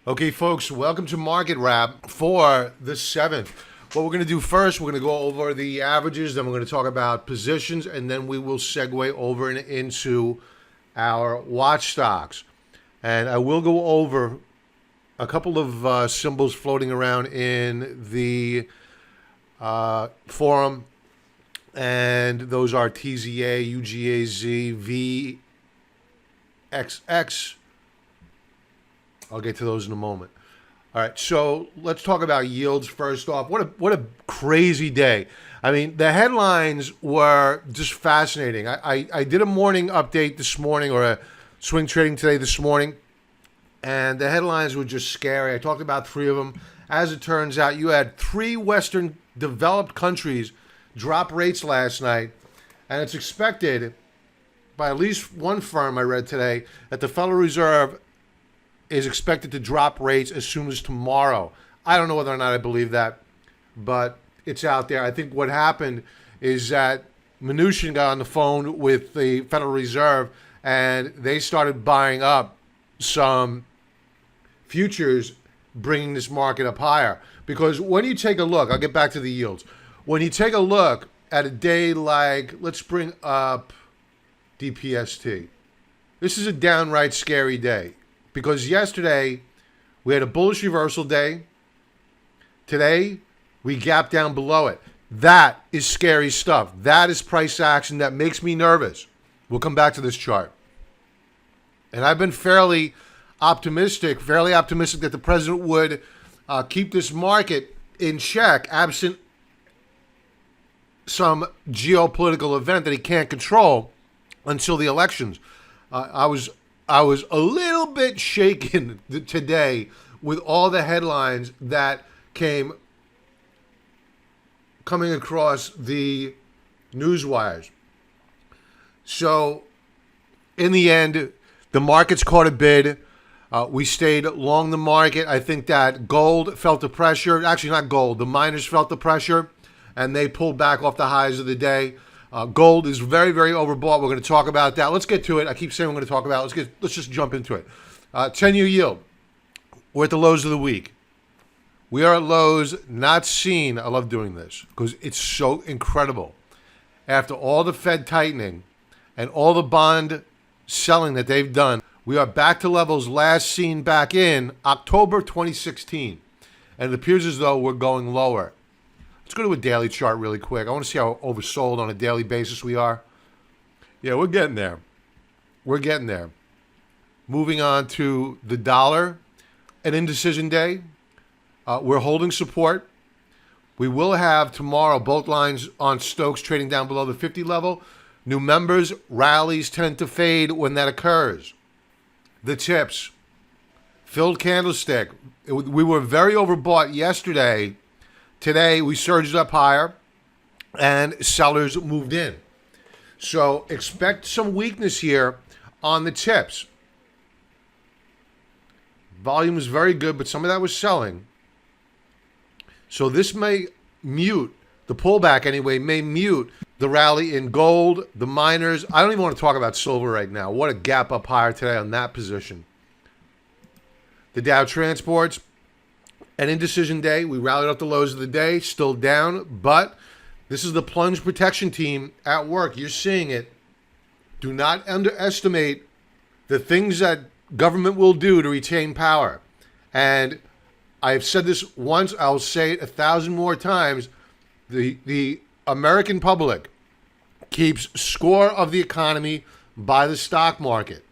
Okay, folks, welcome to Market Wrap for the 7th. What we're going to do first, we're going to go over the averages, then we're going to talk about positions, and then we will segue over and into our watch stocks. And I will go over a couple of symbols floating around in the forum, and those are TZA, UGAZ, VXX. I'll get to those in a moment. All right, so let's talk about yields first off. What a crazy day. I mean, the headlines were just fascinating. I did a morning update this morning, or a swing trading today this morning, and the headlines were just scary. I talked about three of them. As it turns out, you had three Western developed countries drop rates last night, and it's expected by at least one firm I read today that the Federal Reserve is expected to drop rates as soon as tomorrow. I don't know whether or not I believe that, but it's out there. I think what happened is that Mnuchin got on the phone with the Federal Reserve and they started buying up some futures, bringing this market up higher. Because when you take a look, I'll get back to the yields. When you take a look at a day like, let's bring up DPST. This is a downright scary day. Because yesterday, we had a bullish reversal day. Today, we gapped down below it. That is scary stuff. That is price action that makes me nervous. We'll come back to this chart. And I've been fairly optimistic that the president would keep this market in check, absent some geopolitical event that he can't control until the elections. I was a little bit shaken today with all the headlines that coming across the news wires. So, in the end, the markets caught a bid. We stayed long the market. I think that gold felt the pressure. Actually, not gold. The miners felt the pressure, and they pulled back off the highs of the day. Gold is very, very overbought. We're going to talk about that. Let's get to it. I keep saying we're going to talk about it. Let's just jump into it. 10-year yield. We're at the lows of the week. We are at lows not seen. I love doing this because it's so incredible. After all the Fed tightening and all the bond selling that they've done, we are back to levels last seen back in October 2016. And it appears as though we're going lower. Let's go to a daily chart really quick. I want to see how oversold on a daily basis we are. Yeah, we're getting there. We're getting there. Moving on to the dollar, an indecision day. We're holding support. We will have tomorrow both lines on Stokes trading down below the 50 level. New members, rallies tend to fade when that occurs. The tips. Filled candlestick. We were very overbought yesterday. Today, we surged up higher, and sellers moved in. So expect some weakness here on the tips. Volume is very good, but some of that was selling. So this may mute, the pullback anyway, may mute the rally in gold, the miners. I don't even want to talk about silver right now. What a gap up higher today on that position. The Dow transports. An indecision day. We rallied up the lows of the day, still down, but this is the plunge protection team at work. You're seeing it. Do not underestimate the things that government will do to retain power. And I've said this once, I'll say it 1,000 more times. The American public keeps score of the economy by the stock market.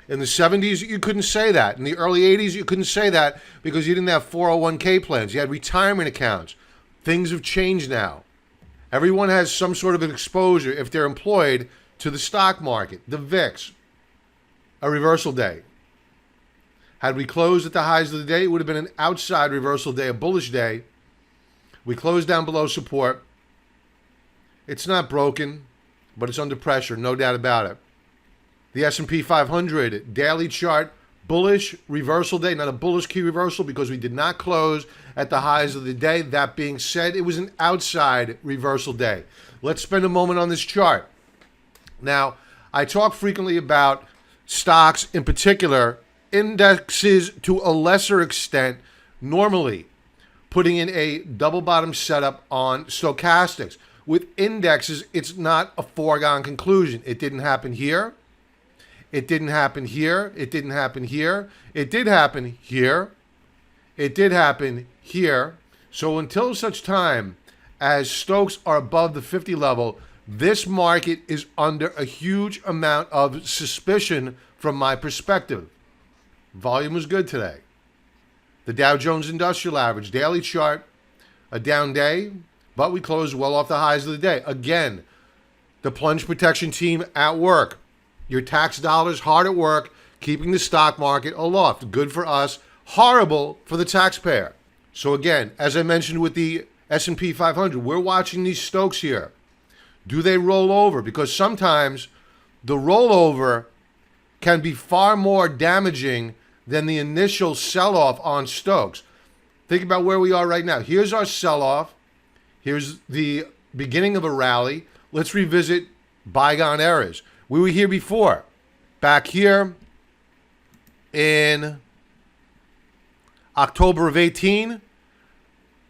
In the 70s, you couldn't say that. In the early 80s, you couldn't say that because you didn't have 401k plans. You had retirement accounts. Things have changed now. Everyone has some sort of an exposure if they're employed to the stock market. The VIX, a reversal day. Had we closed at the highs of the day, it would have been an outside reversal day, a bullish day. We closed down below support. It's not broken, but it's under pressure, no doubt about it. The S&P 500 daily chart, bullish reversal day, not a bullish key reversal because we did not close at the highs of the day. That being said, it was an outside reversal day. Let's spend a moment on this chart. Now, I talk frequently about stocks, in particular, indexes to a lesser extent normally putting in a double bottom setup on stochastics. With indexes, it's not a foregone conclusion. It didn't happen here. It didn't happen here. It didn't happen here. It did happen here. It did happen here. So until such time as Stokes are above the 50 level, this market is under a huge amount of suspicion from my perspective. Volume was good today. The Dow Jones Industrial Average daily chart, a down day, but we closed well off the highs of the day. Again, the plunge protection team at work. Your tax dollars hard at work, keeping the stock market aloft. Good for us, horrible for the taxpayer. So again, as I mentioned with the S&P 500, we're watching these Stokes here. Do they roll over? Because sometimes the rollover can be far more damaging than the initial sell-off on Stokes. Think about where we are right now. Here's our sell-off. Here's the beginning of a rally. Let's revisit bygone eras. We were here before. Back here in October of 18,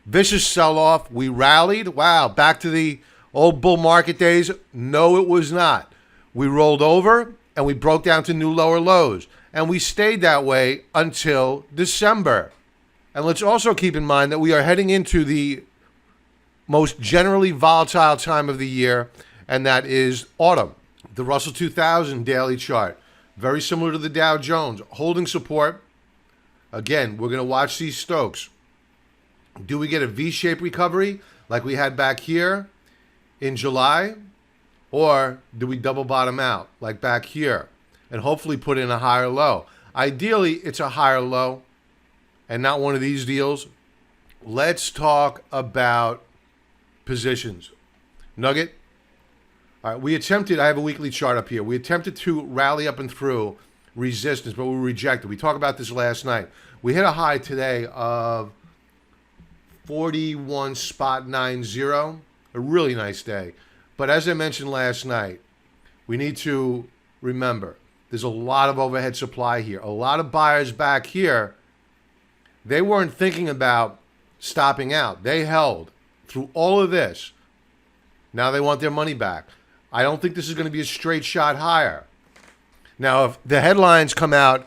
vicious sell-off. We rallied. Wow, back to the old bull market days. No, it was not. We rolled over and we broke down to new lower lows. And we stayed that way until December. And let's also keep in mind that we are heading into the most generally volatile time of the year, and that is autumn. The Russell 2000 daily chart, very similar to the Dow Jones, holding support. Again, we're going to watch these Stokes. Do we get a V-shaped recovery like we had back here in July? Or do we double bottom out like back here and hopefully put in a higher low? Ideally, it's a higher low and not one of these deals. Let's talk about positions. Nugget. All right, I have a weekly chart up here. We attempted to rally up and through resistance, but we were rejected. We talked about this last night. We hit a high today of 41.90, a really nice day. But as I mentioned last night, we need to remember there's a lot of overhead supply here. A lot of buyers back here, they weren't thinking about stopping out. They held through all of this. Now they want their money back. I don't think this is going to be a straight shot higher. Now, if the headlines come out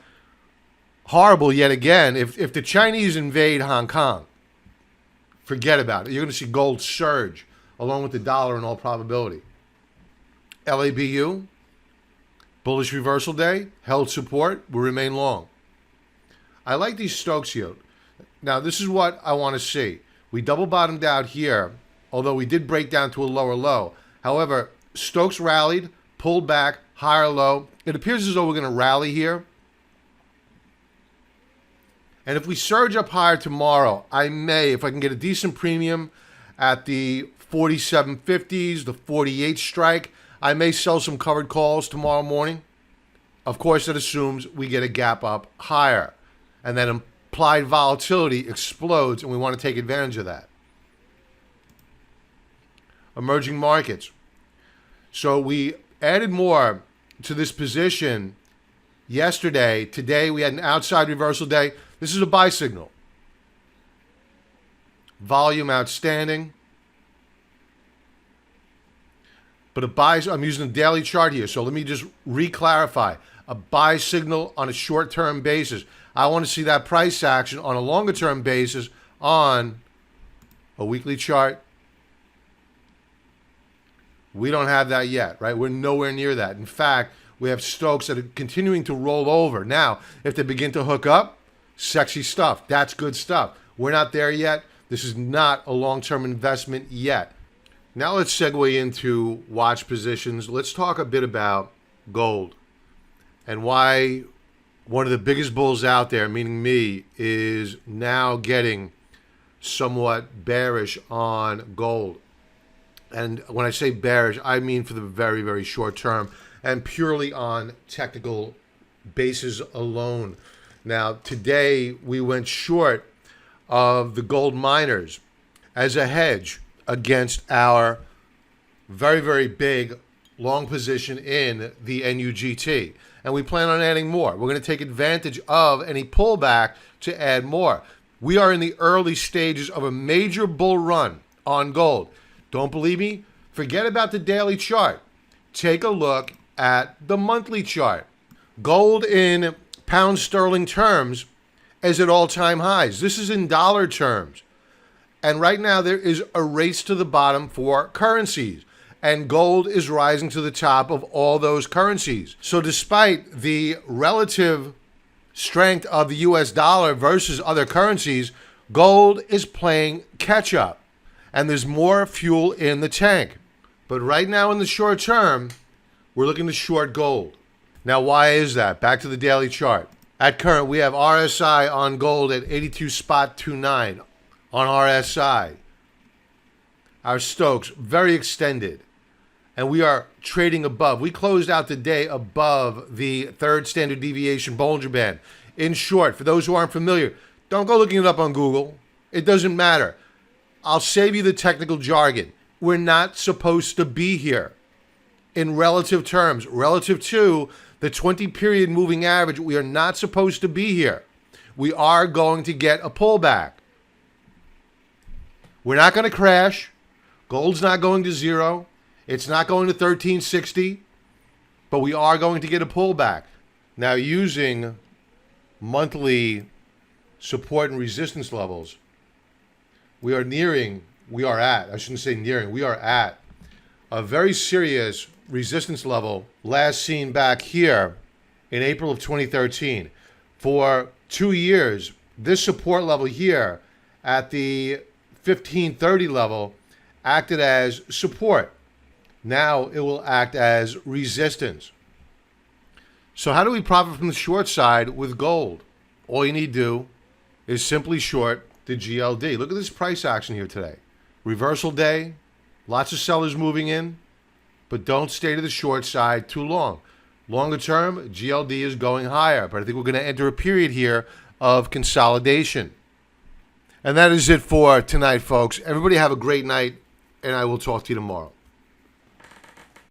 horrible yet again, if the Chinese invade Hong Kong, forget about it. You're going to see gold surge along with the dollar in all probability. LABU, bullish reversal day, held support, will remain long. I like these Stokes here. Now, this is what I want to see. We double bottomed out here, although we did break down to a lower low. However, Stokes rallied, pulled back, higher low. It appears as though we're going to rally here. And if we surge up higher tomorrow, I may, if I can get a decent premium at the 47.50s, the 48 strike, I may sell some covered calls tomorrow morning. Of course, that assumes we get a gap up higher. And then implied volatility explodes, and we want to take advantage of that. Emerging markets. So we added more to this position yesterday. Today we had an outside reversal day. This is a buy signal. Volume outstanding. But a buy, I'm using the daily chart here, so let me just re-clarify. A buy signal on a short-term basis. I want to see that price action on a longer-term basis on a weekly chart. We don't have that yet, right? We're nowhere near that. In fact, we have Stokes that are continuing to roll over. Now, if they begin to hook up, sexy stuff. That's good stuff. We're not there yet. This is not a long-term investment yet. Now let's segue into watch positions. Let's talk a bit about gold and why one of the biggest bulls out there, meaning me, is now getting somewhat bearish on gold. And when I say bearish, I mean for the very, very short term and purely on technical basis alone. Now, today we went short of the gold miners as a hedge against our very, very big long position in the NUGT. And we plan on adding more. We're going to take advantage of any pullback to add more. We are in the early stages of a major bull run on gold. Don't believe me? Forget about the daily chart. Take a look at the monthly chart. Gold in pound sterling terms is at all-time highs. This is in dollar terms. And right now there is a race to the bottom for currencies. And gold is rising to the top of all those currencies. So despite the relative strength of the US dollar versus other currencies, gold is playing catch up. And there's more fuel in the tank. But right now in the short term, we're looking to short gold. Now, why is that? Back to the daily chart. At current, we have RSI on gold at 82.29 on RSI. Our Stokes, very extended. And we are trading above. We closed out the day above the third standard deviation Bollinger Band. In short, for those who aren't familiar, don't go looking it up on Google. It doesn't matter. I'll save you the technical jargon. We're not supposed to be here in relative terms. Relative to the 20-period moving average, we are not supposed to be here. We are going to get a pullback. We're not going to crash. Gold's not going to zero. It's not going to 1360, but we are going to get a pullback. Now, using monthly support and resistance levels, we are at a very serious resistance level last seen back here in April of 2013. For 2 years, this support level here at the 1530 level acted as support. Now it will act as resistance. So how do we profit from the short side with gold? All you need to do is simply short the GLD. Look at this price action here today. Reversal day, lots of sellers moving in, but don't stay to the short side too long. Longer term, GLD is going higher, but I think we're going to enter a period here of consolidation. And that is it for tonight, folks. Everybody have a great night, and I will talk to you tomorrow.